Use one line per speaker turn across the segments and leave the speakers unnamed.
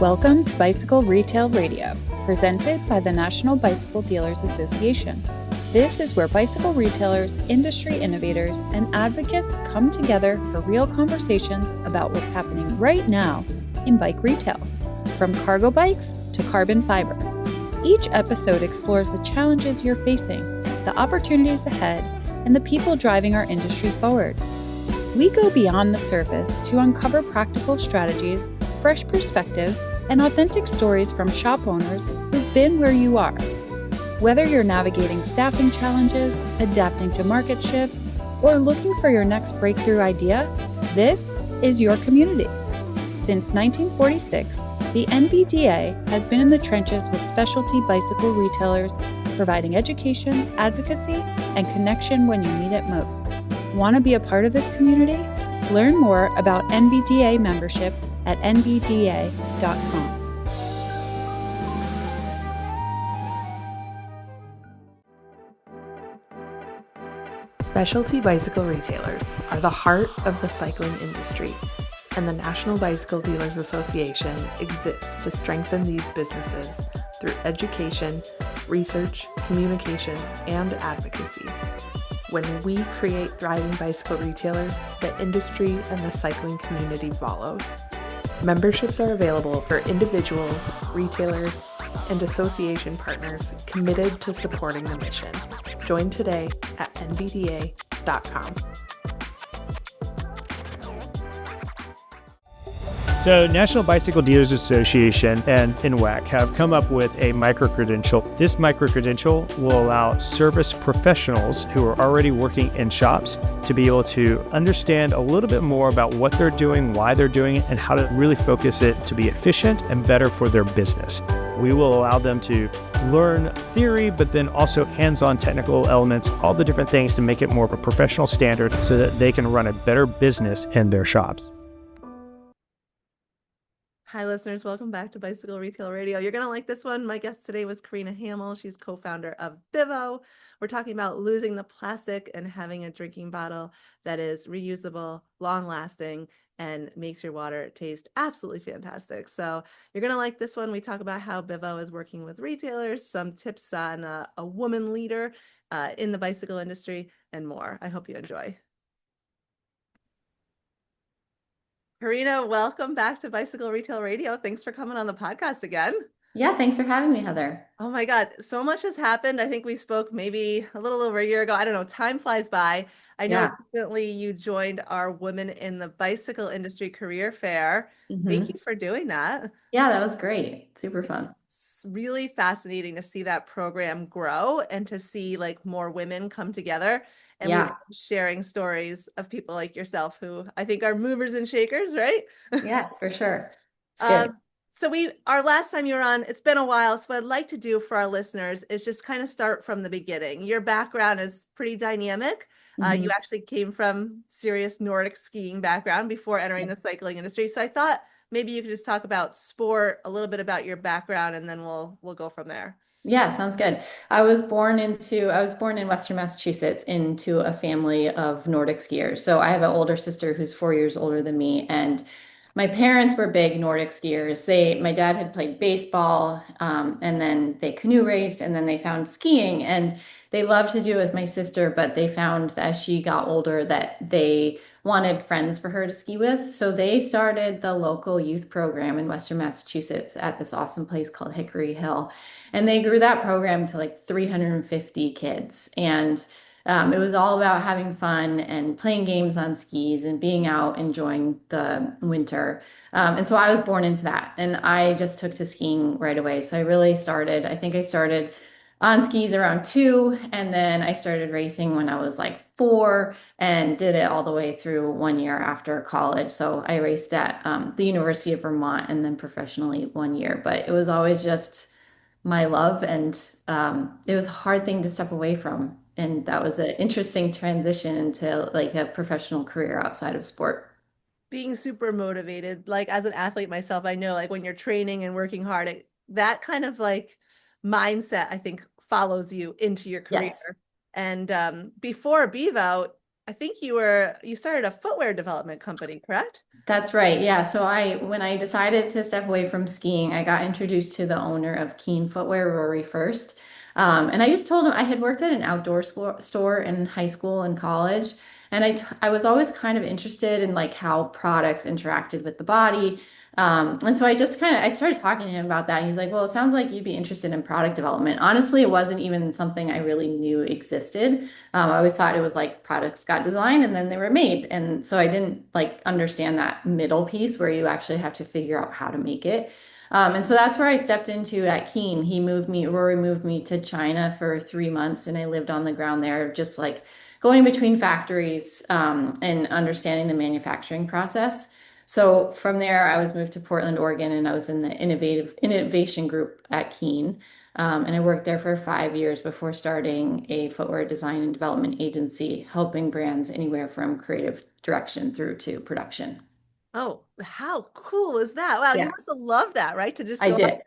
Welcome to Bicycle Retail Radio, presented by the National Bicycle Dealers Association. This is where bicycle retailers, industry innovators, and advocates come together for real conversations about what's happening right now in bike retail, from cargo bikes to carbon fiber. Each episode explores the challenges you're facing, the opportunities ahead, and the people driving our industry forward. We go beyond the surface to uncover practical strategies, fresh perspectives, and authentic stories from shop owners who've been where you are. Whether you're navigating staffing challenges, adapting to market shifts, or looking for your next breakthrough idea, this is your community. Since 1946, the NBDA has been in the trenches with specialty bicycle retailers, providing education, advocacy, and connection when you need it most. Want to be a part of this community? Learn more about NBDA membership at nbda.com.
Specialty bicycle retailers are the heart of the cycling industry, and the National Bicycle Dealers Association exists to strengthen these businesses through education, research, communication, and advocacy. When we create thriving bicycle retailers, the industry and the cycling community follows. Memberships are available for individuals, retailers, and association partners committed to supporting the mission. Join today at nbda.com.
So National Bicycle Dealers Association and NWAC have come up with a micro-credential. This micro-credential will allow service professionals who are already working in shops to be able to understand a little bit more about what they're doing, why they're doing it, and how to really focus it to be efficient and better for their business. We will allow them to learn theory, but then also hands-on technical elements, all the different things to make it more of a professional standard so that they can run a better business in their shops.
Hi, listeners. Welcome back to Bicycle Retail Radio. You're going to like this one. My guest today was Carina Hamel. She's co-founder of Bivo. We're talking about losing the plastic and having a drinking bottle that is reusable, long-lasting, and makes your water taste absolutely fantastic. So you're going to like this one. We talk about how Bivo is working with retailers, some tips on a woman leader in the bicycle industry, and more. I hope you enjoy. Carina, welcome back to Bicycle Retail Radio. Thanks for coming on the podcast again.
Yeah, thanks for having me, Heather.
Oh my God, so much has happened. I think we spoke maybe a little over a year ago. I don't know, time flies by. I know recently you joined our Women in the Bicycle Industry Career Fair. Thank you for doing that.
Yeah, that was great. Super fun.
It's really fascinating to see that program grow and to see like more women come together. And we're sharing stories of people like yourself who I think are movers and shakers, right?
Yes, for sure. It's good.
So our last time you were on, it's been a while. So what I'd like to do for our listeners is just kind of start from the beginning. Your background is pretty dynamic. You actually came from serious Nordic skiing background before entering the cycling industry. So I thought maybe you could just talk about sport, a little bit about your background, and then we'll go from there.
Yeah, sounds good. I was born in Western Massachusetts into a family of Nordic skiers. So I have an older sister who's 4 years older than me, and my parents were big Nordic skiers. My dad had played baseball, and then they canoe raced, and then they found skiing, and they loved to do it with my sister, but they found that as she got older that they wanted friends for her to ski with. So they started the local youth program in Western Massachusetts at this awesome place called Hickory Hill. And they grew that program to like 350 kids. And it was all about having fun and playing games on skis and being out enjoying the winter. And so I was born into that. And I just took to skiing right away. So I think I started on skis around 2, and then I started racing when I was like 4 and did it all the way through 1 year after college. So I raced at the University of Vermont and then professionally 1 year. But it was always just my love, and it was a hard thing to step away from. And that was an interesting transition into like a professional career outside of sport.
Being super motivated, like as an athlete myself, I know like when you're training and working hard, that kind of like mindset, I think, follows you into your career.
Yes.
And before Bivo,
I think you started a footwear development company, correct?
That's right. Yeah. So when I decided to step away from skiing, I got introduced to the owner of Keen Footwear, Rory first. And I just told him I had worked at an outdoor store in high school and college. And I was always kind of interested in like how products interacted with the body. And so I started talking to him about that. He's like, well, it sounds like you'd be interested in product development. Honestly, it wasn't even something I really knew existed. I always thought it was like products got designed and then they were made. And so I didn't like understand that middle piece where you actually have to figure out how to make it. And so that's where I stepped into at Keen. Rory moved me to China for 3 months and I lived on the ground there, just like going between factories and understanding the manufacturing process. So from there, I was moved to Portland, Oregon, and I was in the innovation group at Keen. And I worked there for 5 years before starting a footwear design and development agency, helping brands anywhere from creative direction through to production.
Oh, how cool is that? Wow, you
Yeah,
must have loved that, right? To just
I
go out,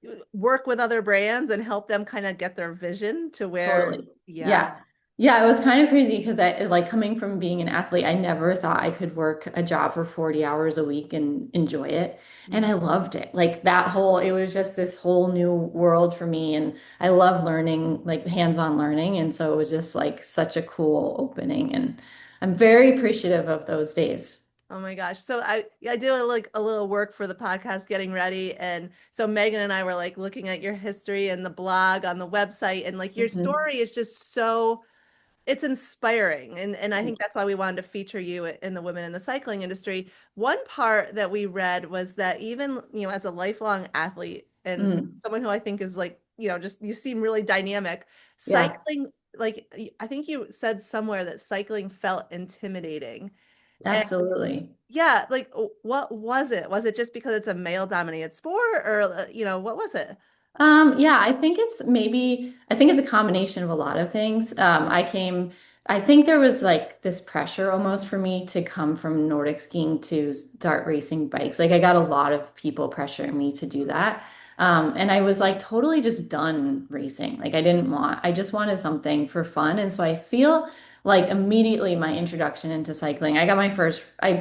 did.
work with other brands and help them kind of get their vision to where,
Totally.
yeah.
Yeah. Yeah, it was kind of crazy because I like coming from being an athlete, I never thought I could work a job for 40 hours a week and enjoy it. And
Mm.
I loved it. Like it was just this whole new world for me. And I love learning, like hands-on learning. And so it was just like such a cool opening. And I'm very appreciative of those days.
Oh my gosh. So I do like a little work for the podcast getting ready. And so Megan and I were like looking at your history and the blog on the website, and like your
Mhm.
story is just so it's inspiring. And I think
Thank
that's why we wanted to feature you in the women in the cycling industry. One part that we read was that even, as a lifelong athlete
you.
and someone who I think is like, just you seem really dynamic,
Yeah,
cycling, like I think you said somewhere that cycling felt intimidating. And
absolutely.
yeah, like what was it? Was it just because it's a male dominated sport or, what was it?
Yeah, I think it's a combination of a lot of things. I think there was like this pressure almost for me to come from Nordic skiing to start racing bikes. Like I got a lot of people pressuring me to do that. And I was like totally just done racing. I just wanted something for fun. And so I feel like immediately my introduction into cycling, I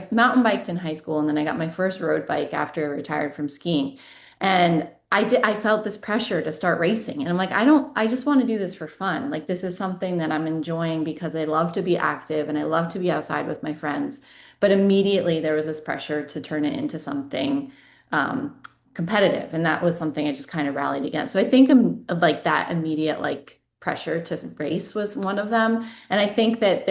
mountain biked in high school and then I got my first road bike after I retired from skiing. And I felt this pressure to start racing. And I'm like, I just want to do this for fun. Like this is something that I'm enjoying because I love to be active and I love to be outside with my friends. But immediately there was this pressure to turn it into something um, competitive. And that was something I just kind of rallied against. So I think like that immediate like pressure to race was one of them. And I think that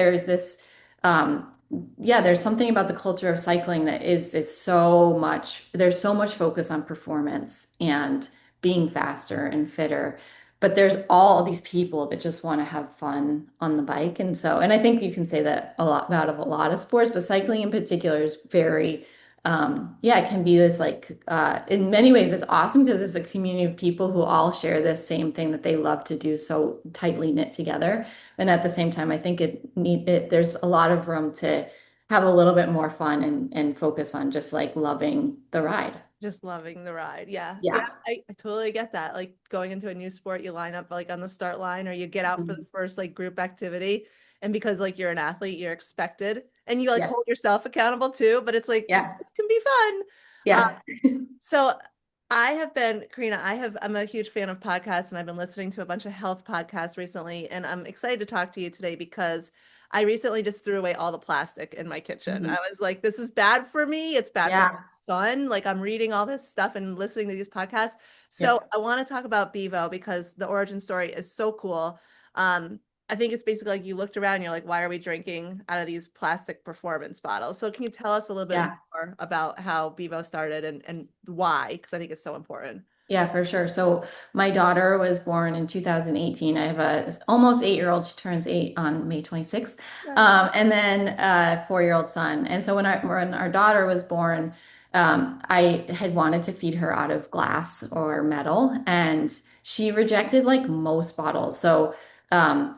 um, there's something about the culture of cycling that there's so much focus on performance and being faster and fitter. But there's all these people that just want to have fun on the bike. And I think you can say that a lot about of a lot of sports, but cycling in particular is it can be this in many ways, it's awesome because it's a community of people who all share this same thing that they love to do so tightly knit together. And at the same time, I think there's a lot of room to have a little bit more fun and focus on just like loving the ride.
Just loving the ride. Yeah. Yeah.
Yeah.
I totally get that. Like going into a new sport, you line up like on the start line or you get out for the
Mhm.
first like group activity. And because like you're an athlete, you're expected and you like
Yeah.
hold yourself accountable too. But it's like,
Yeah.
this can be fun.
Yeah.
So Karina, I'm a huge fan of podcasts and I've been listening to a bunch of health podcasts recently. And I'm excited to talk to you today because I recently just threw away all the plastic in my kitchen. I
Mhm.
was like, this is bad for me. It's bad for my
Yeah.
son. Like I'm reading all this stuff and listening to these podcasts. So
Yep.
I want to talk about Bivo because the origin story is so cool. I think it's basically like you looked around, you're like, why are we drinking out of these plastic performance bottles? So can you tell us a little bit
Yeah.
more about how Bivo started and why? Because I think it's so important.
Yeah, for sure. So my daughter was born in 2018. I have a almost 8-year-old. She turns 8 on May 26th.
Right.
And then a 4-year-old son. And so when our daughter was born, I had wanted to feed her out of glass or metal, and she rejected like most bottles. So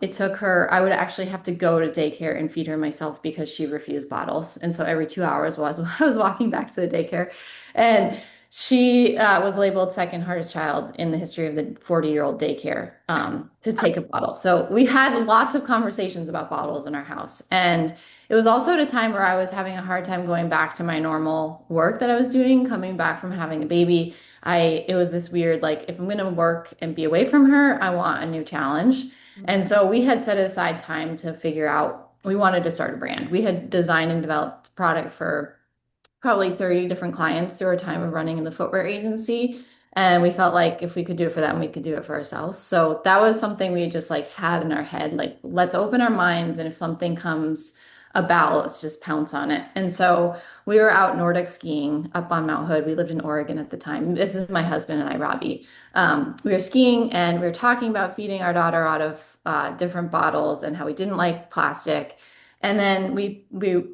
it took her, I would actually have to go to daycare and feed her myself because she refused bottles. And so every 2 hours was I was walking back to the daycare. And She was labeled second hardest child in the history of the 40-year-old daycare to take a bottle. So we had lots of conversations about bottles in our house. And it was also at a time where I was having a hard time going back to my normal work that I was doing, coming back from having a baby. It was this weird, like, if I'm going to work and be away from her, I want a new challenge. And so we had set aside time to figure out, we wanted to start a brand. We had designed and developed product for probably 30 different clients through our time of running in the footwear agency. And we felt like if we could do it for them, we could do it for ourselves. So that was something we just like had in our head, like, let's open our minds. And if something comes about, let's just pounce on it. And so we were out Nordic skiing up on Mount Hood. We lived in Oregon at the time. This is my husband and I, Robbie. We were skiing and we were talking about feeding our daughter out of different bottles and how we didn't like plastic. And then we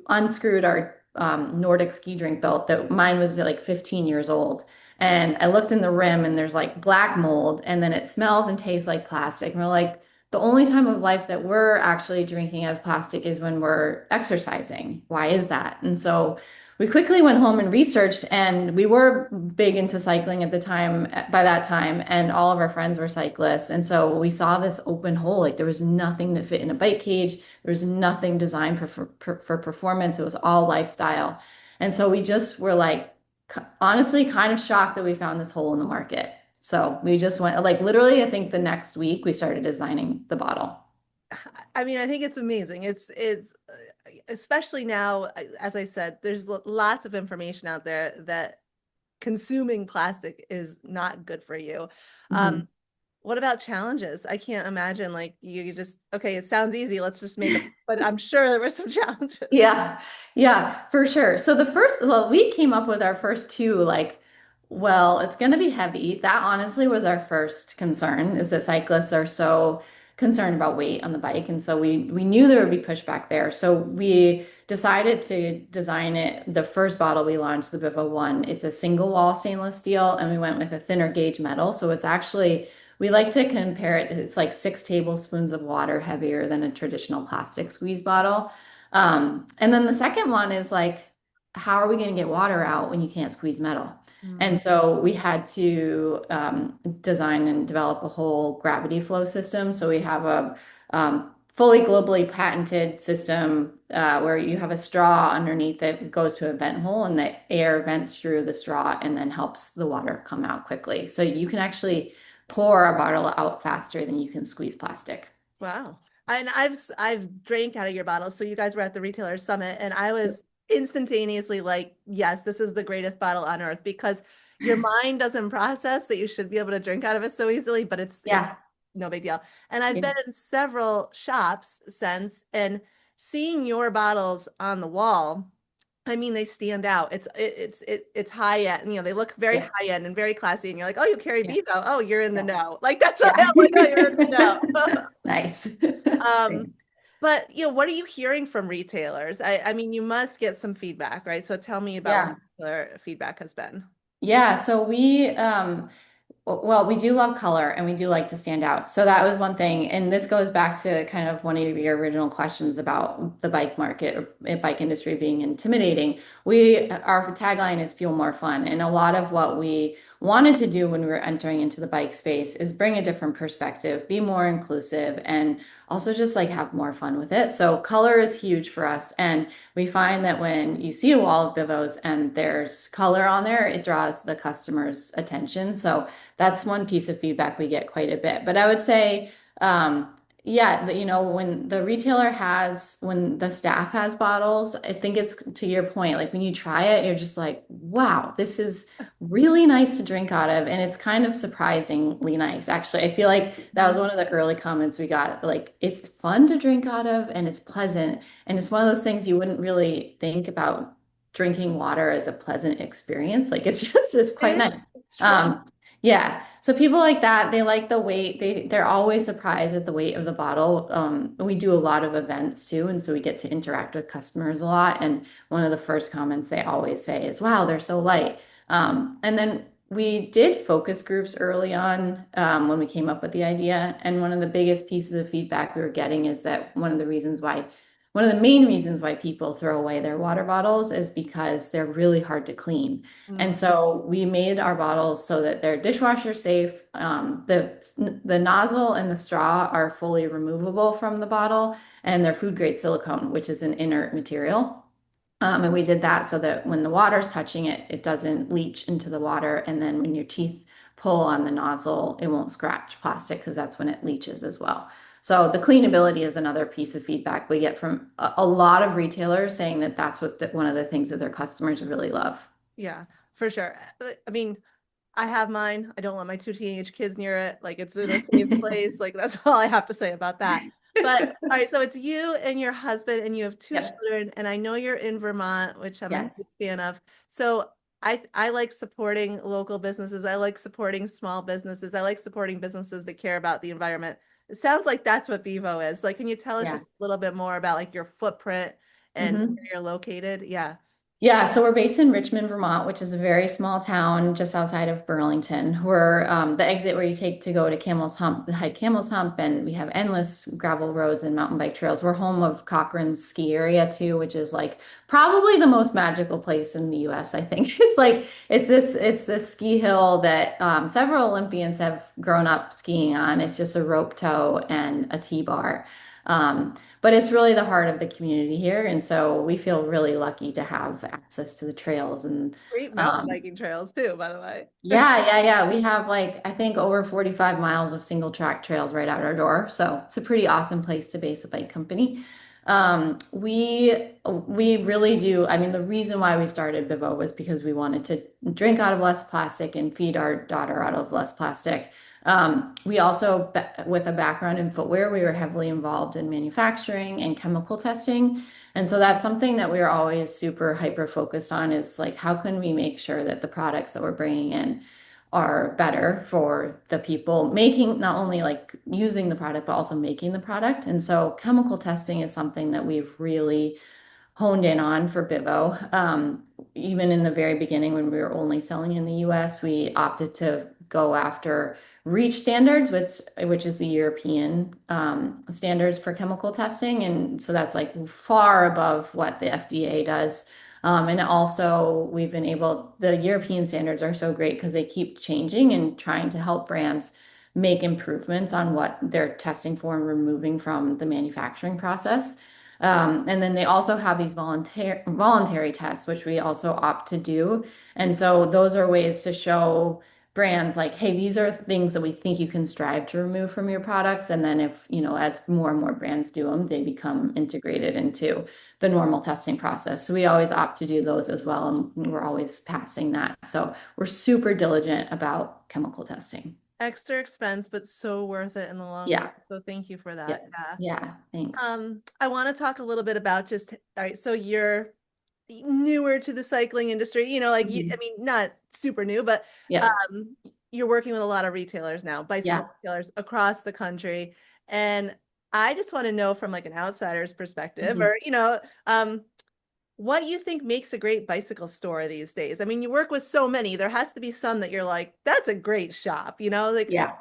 unscrewed our Nordic ski drink belt that mine was like 15 years old. And I looked in the rim and there's like black mold and then it smells and tastes like plastic. And we're like, the only time of life that we're actually drinking out of plastic is when we're exercising. Why is that? And so we quickly went home and researched, and we were big into cycling at the time, by that time, and all of our friends were cyclists. And so we saw this open hole, like there was nothing that fit in a bike cage. There was nothing designed for performance. It was all lifestyle. And so we just were like, honestly, kind of shocked that we found this hole in the market. So we just went, like, literally, I think the next week we started designing the bottle.
I mean, I think it's amazing. It's especially now, as I said, there's lots of information out there that consuming plastic is not good for you.
Mhm.
What about challenges? I can't imagine like you just, okay, it sounds easy, let's just make it, but I'm sure there were some challenges.
Yeah, yeah, for sure. So well, we came up with our first two, like, well, it's going to be heavy. That honestly was our first concern, is that cyclists are so concerned about weight on the bike. And so we knew there would be pushback there. So we decided to design it. The first bottle we launched, the Bivo one, it's a single wall stainless steel, and we went with a thinner gauge metal. So it's actually, we like to compare it, it's like 6 tablespoons of water heavier than a traditional plastic squeeze bottle. And then the second one is like, how are we going to get water out when you can't squeeze metal? And so we had to design and develop a whole gravity flow system. So we have a fully globally patented system where you have a straw underneath that goes to a vent hole, and the air vents through the straw and then helps the water come out quickly. So you can actually pour a bottle out faster than you can squeeze plastic.
Wow. And I've drank out of your bottle. So you guys were at the retailer summit and I was instantaneously like, yes, this is the greatest bottle on earth, because your mind doesn't process that you should be able to drink out of it so easily, but it's
Yeah.
no big deal. And I've
Yeah.
been in several shops since, and seeing your bottles on the wall, I mean, they stand out. It's high end, they look very
Yeah.
high end and very classy. And you're like, oh, you carry
Yeah.
Bivo. Oh, you're in the
Yeah.
know. Like that's what
Yeah.
I'm like, oh, you're in the know.
Nice.
Um, but what are you hearing from retailers? I mean, you must get some feedback, right? So tell me about
Yeah.
what retailer feedback has been.
Yeah. So well, we do love color and we do like to stand out. So that was one thing. And this goes back to kind of one of your original questions about the bike market or bike industry being intimidating. Our tagline is fuel more fun. And a lot of what we wanted to do when we were entering into the bike space is bring a different perspective, be more inclusive, and also just like have more fun with it. So color is huge for us. And we find that when you see a wall of Bivos and there's color on there, it draws the customer's attention. So that's one piece of feedback we get quite a bit. But I would say, yeah, when when the staff has bottles, I think it's to your point, like when you try it, you're just like, wow, this is really nice to drink out of. And it's kind of surprisingly nice. Actually, I feel like that was one of the early comments we got. Like, it's fun to drink out of and it's pleasant. And it's one of those things you wouldn't really think about drinking water as a pleasant experience. Like, it's quite
It is.
nice.
It's true.
Um, yeah. So people like that, they like the weight. They're always surprised at the weight of the bottle. We do a lot of events too, and so we get to interact with customers a lot. And one of the first comments they always say is, "Wow, they're so light." And then we did focus groups early on when we came up with the idea. And one of the biggest pieces of feedback we were getting is that one of the reasons why one of the main reasons why people throw away their water bottles is because they're really hard to clean. And
Mm,
so we made our bottles so that they're dishwasher safe. The nozzle and the straw are fully removable from the bottle, and they're food grade silicone, which is an inert material. And we did that so that when the water's touching it, it doesn't leach into the water. And then when your teeth pull on the nozzle, it won't scratch plastic because that's when it leaches as well. So the cleanability is another piece of feedback we get from a lot of retailers saying that that's one of the things that their customers really love.
yeah, for sure. I mean, I have mine. I don't want my two teenage kids near it. Like it's in a safe place. Like that's all I have to say about that. But all right, so it's you and your husband, and you have two
Yep.
children, and I know you're in Vermont, which I'm a huge
Yes.
fan of. So I like supporting local businesses. I like supporting small businesses. I like supporting businesses that care about the environment. It sounds like that's what Bivo is. Like, can you tell us
Yeah.
just a little bit more about like your footprint and
Mhm.
where you're located? Yeah.
Yeah, so we're based in Richmond, Vermont, which is a very small town just outside of Burlington. We're the exit where you take to go to Camel's Hump, hike Camel's Hump, and we have endless gravel roads and mountain bike trails. We're home of Cochrane's ski area too, which is like probably the most magical place in the US, I think. It's this ski hill that several Olympians have grown up skiing on. It's just a rope tow and a T-bar. But it's really the heart of the community here. And so we feel really lucky to have access to the trails. And
Great mountain
um,
biking trails too, by the way.
yeah. We have like, I think over 45 miles of single track trails right out our door. So it's a pretty awesome place to base a bike company. We really do. I mean, the reason why we started Bivo was because we wanted to drink out of less plastic and feed our daughter out of less plastic. We also, with a background in footwear, we were heavily involved in manufacturing and chemical testing. And so that's something that we're always super hyper focused on is like, how can we make sure that the products that we're bringing in are better for the people making, not only like using the product, but also making the product. And so chemical testing is something that we've really honed in on for Bivo. Even in the very beginning, when we were only selling in the US, we opted to go after REACH standards, which is the European standards for chemical testing. And so that's like far above what the FDA does. And also, the European standards are so great because they keep changing and trying to help brands make improvements on what they're testing for and removing from the manufacturing process. And then they also have these voluntary tests, which we also opt to do. And so those are ways to show brands like, hey, these are things that we think you can strive to remove from your products. And then if, as more and more brands do them, they become integrated into the normal testing process. So we always opt to do those as well. And we're always passing that. So we're super diligent about chemical testing.
Extra expense, but so worth it in the long run.
Yeah.
So thank you for
Yeah.
that. Yeah.
Yeah. Thanks.
I want to talk a little bit about just, all right, so you're newer to the cycling industry, like you, I
Mhm.
mean, not super new, but
Yeah.
um, you're working with a lot of retailers now, bicycle
Yeah.
retailers across the country. And I just want to know from like an outsider's perspective
Mhm.
or, what you think makes a great bicycle store these days. I mean, you work with so many, there has to be some that you're like, that's a great shop, like
Yeah.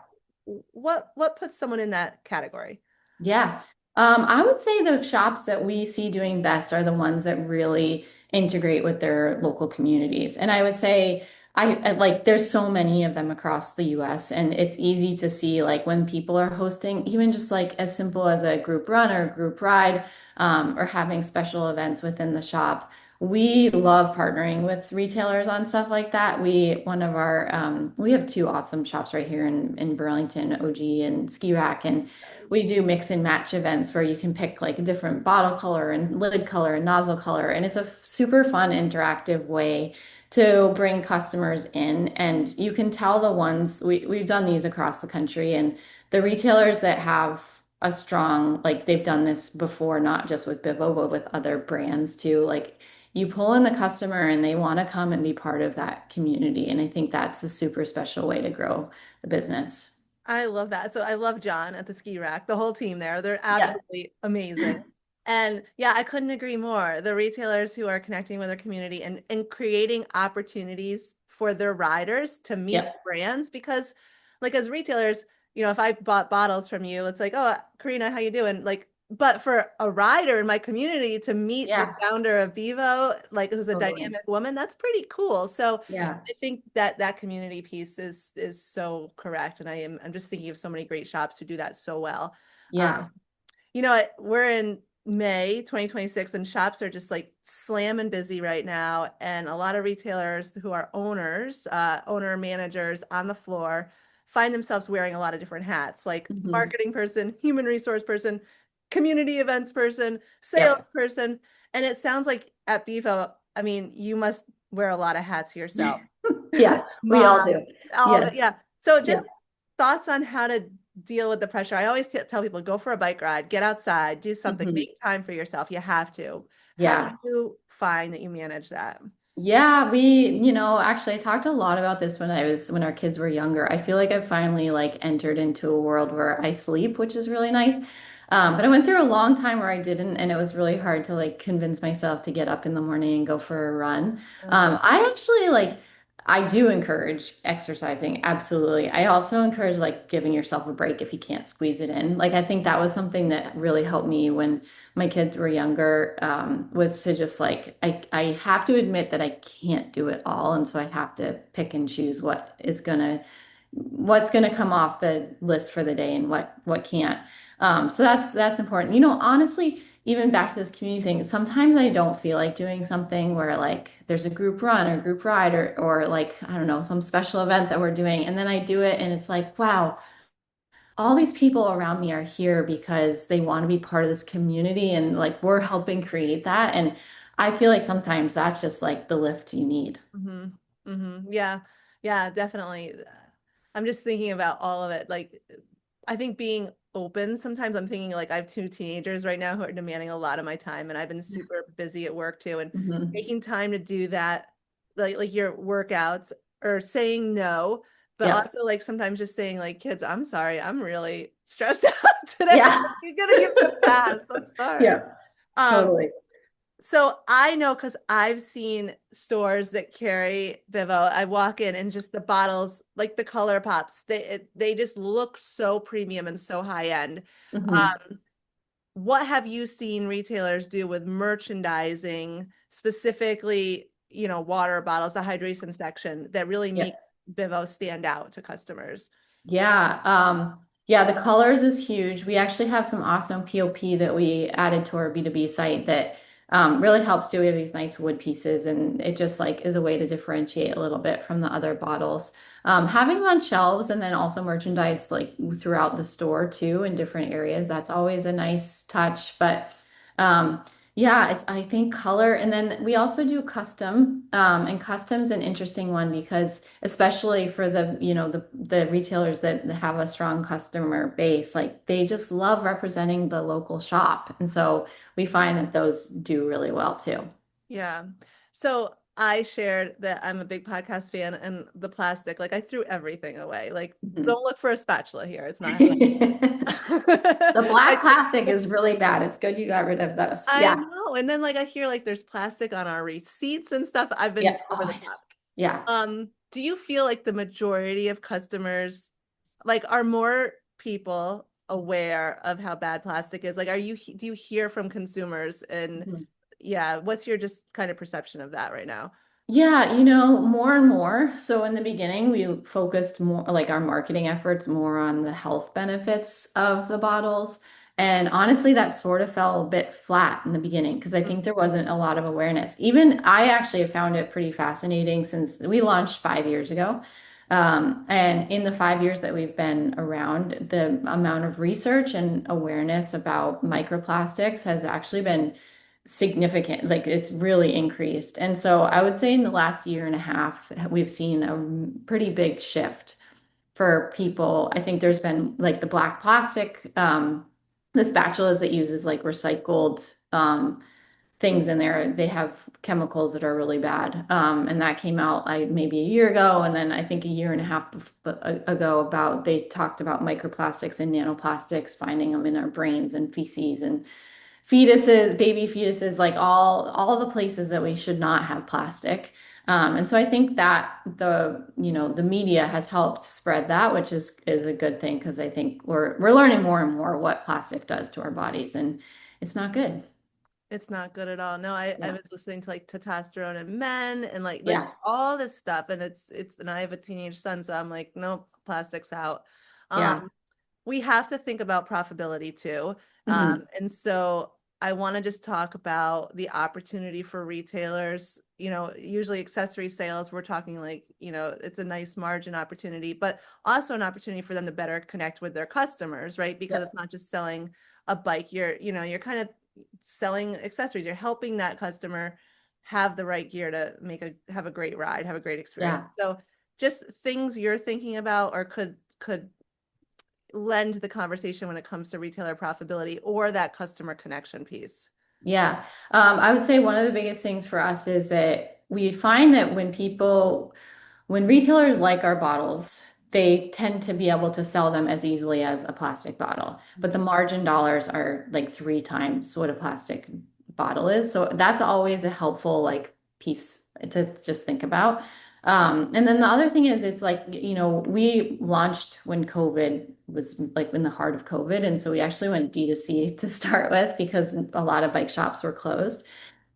what puts someone in that category?
Yeah. I would say the shops that we see doing best are the ones that really integrate with their local communities. And I would say I like there's so many of them across the US, and it's easy to see like when people are hosting even just like as simple as a group run or a group ride, or having special events within the shop. We love partnering with retailers on stuff like that. We have two awesome shops right here in Burlington, OG and Ski Rack, and we do mix and match events where you can pick like a different bottle color and lid color and nozzle color. And it's a super fun, interactive way to bring customers in. And you can tell the ones we've done these across the country, and the retailers that have a strong, like they've done this before, not just with Bivo, but with other brands too. Like you pull in the customer and they want to come and be part of that community. And I think that's a super special way to grow the business.
I love that. So I love John at the ski rack, the whole team there. They're
Yeah.
absolutely amazing. And yeah, I couldn't agree more. The retailers who are connecting with their community and creating opportunities for their riders to meet
Yep.
brands because like as retailers, if I bought bottles from you, it's like, oh, Karina, how you doing? Like but for a rider in my community to meet the
Yeah,
founder of Bivo, like who's a
totally.
dynamic woman, that's pretty cool. So
Yeah,
I think that that community piece is so correct. And I'm just thinking of so many great shops who do that so well.
yeah.
We're in May 2026 and shops are just like slamming busy right now. And a lot of retailers who are owners, owner managers on the floor find themselves wearing a lot of different hats, like
Mhm.
marketing person, human resource person, community events person,
Yep.
salesperson. And it sounds like at Bevo, I mean, you must wear a lot of hats yourself.
Yeah, we all
Mom,
do.
all of it.
Yes.
Yeah. So
Yeah.
just thoughts on how to deal with the pressure. I always tell people go for a bike ride, get outside, do something,
Mhm.
make time for yourself. You have to. How do
Yeah.
you find that you manage that?
Yeah, actually I talked a lot about this when our kids were younger. I feel like I've finally like entered into a world where I sleep, which is really nice. But I went through a long time where I didn't, and it was really hard to like convince myself to get up in the morning and go for a run. I actually I do encourage exercising, absolutely. I also encourage like giving yourself a break if you can't squeeze it in. Like I think that was something that really helped me when my kids were younger, was to just I have to admit that I can't do it all. And so I have to pick and choose what's gonna come off the list for the day and what can't. So that's important. Honestly, even back to this community thing, sometimes I don't feel like doing something where like there's a group run or group ride or like, I don't know, some special event that we're doing. And then I do it and it's like, wow, all these people around me are here because they want to be part of this community and like we're helping create that. And I feel like sometimes that's just like the lift you need.
Mm-hmm. Mm-hmm. Yeah. Yeah, definitely. I'm just thinking about all of it. Like, I think being open, sometimes I'm thinking like I have two teenagers right now who are demanding a lot of my time, and I've been super busy at work too. And
Mhm.
making time to do that, like your workouts or saying no, but
Yep.
also like sometimes just saying like, kids, I'm sorry, I'm really stressed out today.
Yeah.
You're gonna give me a pass. I'm sorry.
Yeah.
Um,
Totally.
so I know because I've seen stores that carry Bivo. I walk in and just the bottles, like the color pops, they just look so premium and so high end.
Mhm.
What have you seen retailers do with merchandising, specifically, water bottles, the hydration section that really
Yes.
makes Bivo stand out to customers?
Yeah. Yeah, the colors is huge. We actually have some awesome POP that we added to our B2B site that really helps too. We have these nice wood pieces and it just like is a way to differentiate a little bit from the other bottles. Having them on shelves and then also merchandise like throughout the store too in different areas, that's always a nice touch. But um, yeah, it's I think color, and then we also do custom. And custom's an interesting one because especially for the retailers that have a strong customer base, like they just love representing the local shop, and so we find that those do really well too.
Yeah. So I shared that I'm a big podcast fan and the plastic, like I threw everything away. Like,
Mhm.
don't look for a spatula here. It's not happening.
The black
I,
plastic is really bad. It's good you got rid of those.
I
Yeah.
know. And then like I hear like there's plastic on our receipts and stuff. I've been
Yeah.
over
Oh,
the
I know.
top.
Yeah.
Do you feel like the majority of customers like are more people aware of how bad plastic is? Like do you hear from consumers and
Mhm.
yeah, what's your just kind of perception of that right now?
Yeah, more and more. So in the beginning, we focused more like our marketing efforts more on the health benefits of the bottles. And honestly, that sort of fell a bit flat in the beginning because I think there wasn't a lot of awareness. Even I actually have found it pretty fascinating since we launched 5 years ago. And in the 5 years that we've been around, the amount of research and awareness about microplastics has actually been significant. Like it's really increased. And so I would say in the last year and a half, we've seen a pretty big shift for people. I think there's been like the black plastic, the spatulas that uses like recycled things in there. They have chemicals that are really bad. And that came out like maybe a year ago. And then I think a year and a half ago about they talked about microplastics and nanoplastics, finding them in our brains and feces. fetuses, baby fetuses, like all the places that we should not have plastic. And so I think that the media has helped spread that, which is a good thing because I think we're learning more and more what plastic does to our bodies, and it's not good.
It's not good at all. No, I
Yeah.
was listening to like testosterone in men and like there's
Yes.
all this stuff and it's and I have a teenage son, so I'm like, no, plastics out.
Yeah.
We have to think about profitability too.
Hmm.
And so I want to just talk about the opportunity for retailers. Usually accessory sales, we're talking like, it's a nice margin opportunity, but also an opportunity for them to better connect with their customers, right? Because it's
Yep.
not just selling a bike, you're kind of selling accessories. You're helping that customer have the right gear to have a great ride, have a great experience.
Yeah.
So just things you're thinking about or could lend to the conversation when it comes to retailer profitability or that customer connection piece.
Yeah. I would say one of the biggest things for us is that we find that when retailers like our bottles, they tend to be able to sell them as easily as a plastic bottle. But the margin dollars are like 3 times what a plastic bottle is. So that's always a helpful like piece to just think about. And then the other thing is it's like, we launched when COVID was like in the heart of COVID. And so we actually went D2C to start with because a lot of bike shops were closed.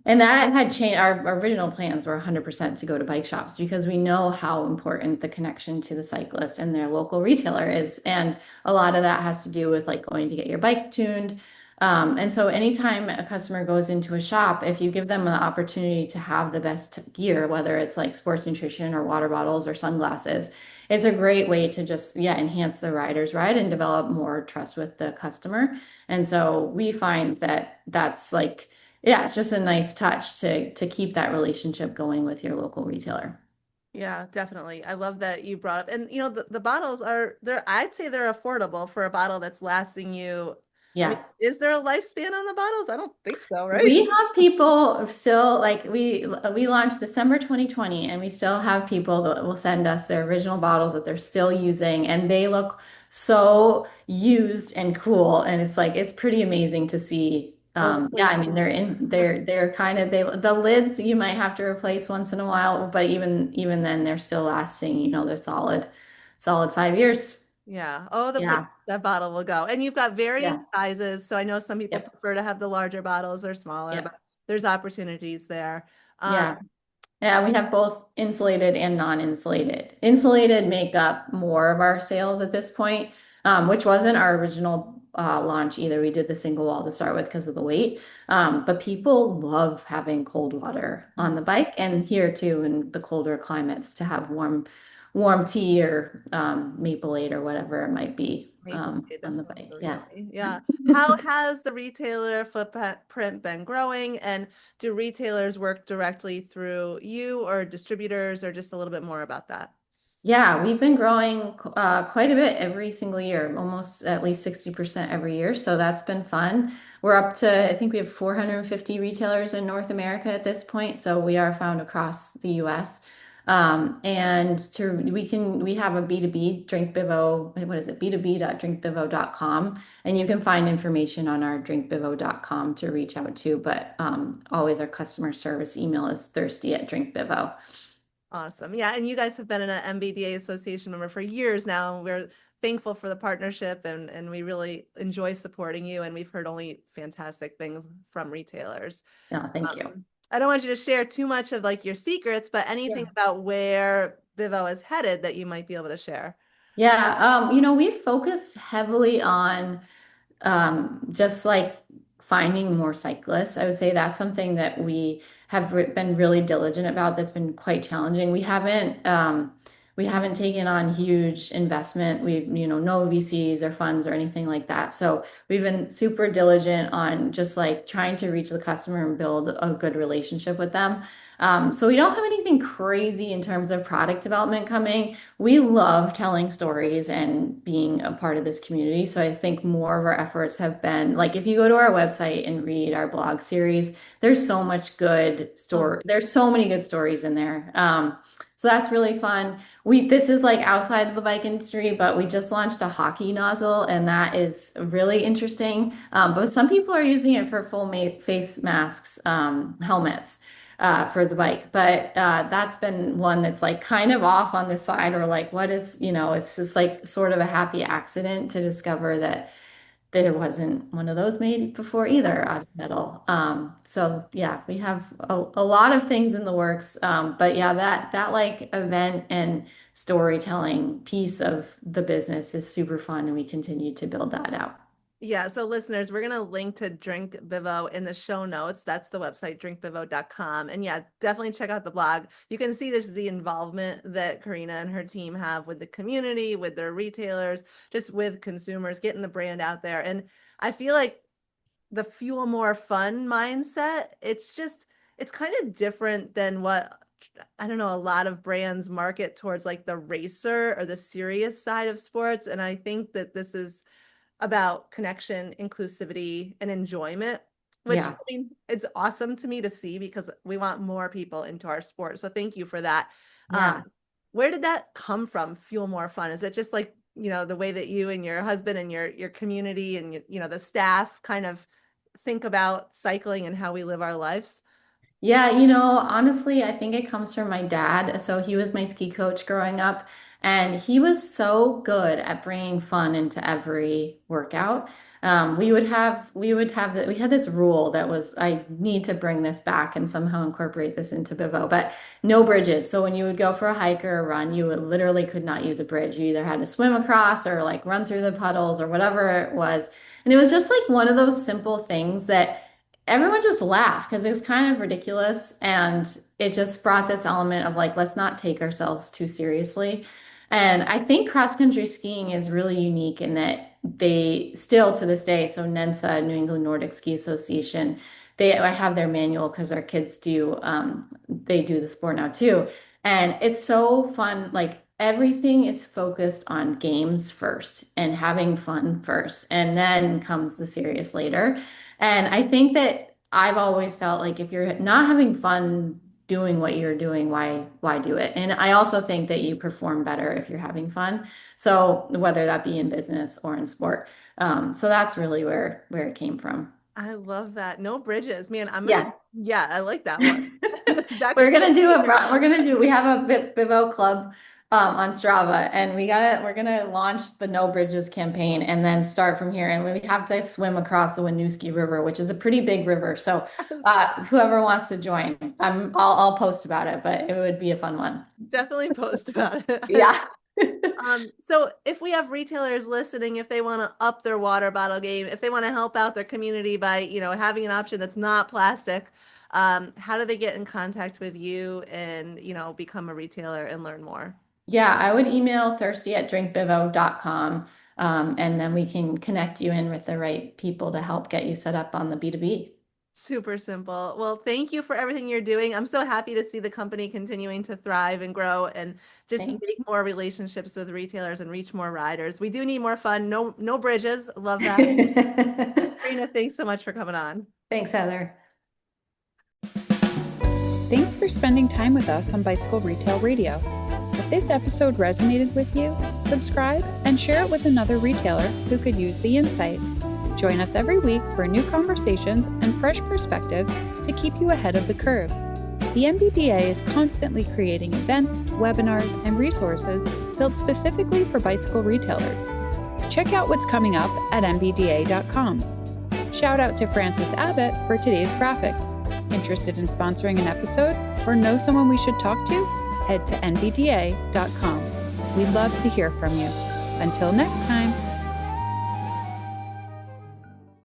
And that had changed. Our original plans were 100% to go to bike shops because we know how important the connection to the cyclist and their local retailer is. And a lot of that has to do with like going to get your bike tuned. And so anytime a customer goes into a shop, if you give them an opportunity to have the best gear, whether it's like sports nutrition or water bottles or sunglasses, it's a great way to just, yeah, enhance the rider's ride and develop more trust with the customer. And so we find that that's like, yeah, it's just a nice touch to keep that relationship going with your local retailer.
Yeah, definitely. I love that you brought up, and the bottles I'd say they're affordable for a bottle that's lasting you. I mean,
Yeah.
is there a lifespan on the bottles? I don't think so, right?
We have people still like we launched December 2020 and we still have people that will send us their original bottles that they're still using and they look so used and cool and it's like it's pretty amazing to see.
Oh, the
Yeah, I
place.
mean they're kind of the lids you might have to replace once in a while, but even then they're still lasting, they're solid 5 years.
Yeah. Oh, the place
Yeah.
that bottle will go. And you've got varying
Yeah.
sizes. So I know some people
Yep.
prefer to have the larger bottles or smaller, but
Yep.
there's opportunities there. Um,
Yeah. Yeah, we have both insulated and non-insulated. Insulated make up more of our sales at this point, which wasn't our original launch either. We did the single wall to start with because of the weight. But people love having cold water on the bike and here too in the colder climates to have warm tea or maple aid or whatever it might be
Maple Shade, that
on the
sounds
bike.
so
Yeah.
yummy. Yeah. How has the retailer footprint been growing? And do retailers work directly through you or distributors or just a little bit more about that?
Yeah, we've been growing quite a bit every single year, almost at least 60% every year. So that's been fun. We're up to, I think we have 450 retailers in North America at this point. So we are found across the US. And we have a B2B Drink Bivo, what is it? B2B.drinkbivo.com. And you can find information on our drinkbivo.com to reach out to, but always our customer service email is thirsty@drinkbivo.
Awesome. Yeah. And you guys have been an MBDA association member for years now. We're thankful for the partnership and we really enjoy supporting you. And we've heard only fantastic things from retailers.
No, thank you.
I don't want you to share too much of like your secrets, but anything
Yeah.
about where Bivo is headed that you might be able to share.
Yeah, we focus heavily on just like finding more cyclists. I would say that's something that we have been really diligent about. That's been quite challenging. We haven't taken on huge investment. No VCs or funds or anything like that. So we've been super diligent on just like trying to reach the customer and build a good relationship with them. So we don't have anything crazy in terms of product development coming. We love telling stories and being a part of this community. So I think more of our efforts have been like if you go to our website and read our blog series, there's so much good
Oh,
story. There's so many good stories in there. So that's really fun. This is like outside of the bike industry, but we just launched a hockey nozzle, and that is really interesting. But some people are using it for full face masks, helmets, for the bike. But that's been one that's like kind of off on the side, or like, what is, it's just like sort of a happy accident to discover that there wasn't one of those made before either out of metal. So yeah, we have a lot of things in the works. But yeah, that like event and storytelling piece of the business is super fun, and we continue to build that out.
Yeah, so listeners, we're going to link to Drink Bivo in the show notes. That's the website, drinkbivo.com. And yeah, definitely check out the blog. You can see this is the involvement that Carina and her team have with the community, with their retailers, just with consumers, getting the brand out there. And I feel like the fuel more fun mindset, it's kind of different than what, I don't know, a lot of brands market towards, like the racer or the serious side of sports. And I think that this is about connection, inclusivity, and enjoyment, which
Yeah.
I mean, it's awesome to me to see, because we want more people into our sport. So thank you for that.
Yeah.
Where did that come from? Fuel more fun? Is it just like, the way that you and your husband and your community and the staff kind of think about cycling and how we live our lives?
Yeah, honestly, I think it comes from my dad. So he was my ski coach growing up, and he was so good at bringing fun into every workout. We had this rule that was, I need to bring this back and somehow incorporate this into Bivo, but no bridges. So when you would go for a hike or a run, you would literally could not use a bridge. You either had to swim across or like run through the puddles or whatever it was. And it was just like one of those simple things that everyone just laughed because it was kind of ridiculous, and it just brought this element of like, let's not take ourselves too seriously. And I think cross country skiing is really unique in that they still to this day, so NENSA, New England Nordic Ski Association, I have their manual because our kids do, they do the sport now too. And it's so fun. Like everything is focused on games first and having fun first, and then comes the serious later. And I think that I've always felt like if you're not having fun doing what you're doing, why do it? And I also think that you perform better if you're having fun. So whether that be in business or in sport. So that's really where it came from.
I love that. No bridges, man.
Yeah.
Yeah, I like that one.
We have a Bivo club on Strava, and we're gonna launch the No Bridges campaign and then start from here. And we have to swim across the Winooski River, which is a pretty big river. So whoever wants to join, I'll post about it, but it would be a fun one.
Definitely post about it.
Yeah.
So if we have retailers listening, if they want to up their water bottle game, if they want to help out their community by, having an option that's not plastic, how do they get in contact with you and, become a retailer and learn more?
Yeah, I would email thirsty@drinkbivo.com, and then we can connect you in with the right people to help get you set up on the B2B.
Super simple. Well, thank you for everything you're doing. I'm so happy to see the company continuing to thrive and grow and just
Thanks.
make more relationships with retailers and reach more riders. We do need more fun. No bridges. Love that. Carina, thanks so much for coming on.
Thanks, Heather.
Thanks for spending time with us on Bicycle Retail Radio. If this episode resonated with you, subscribe and share it with another retailer who could use the insight. Join us every week for new conversations and fresh perspectives to keep you ahead of the curve. The NBDA is constantly creating events, webinars, and resources built specifically for bicycle retailers. Check out what's coming up at nbda.com. Shout out to Francis Abbott for today's graphics. Interested in sponsoring an episode or know someone we should talk to? Head to nbda.com. We'd love to hear from you. Until next time.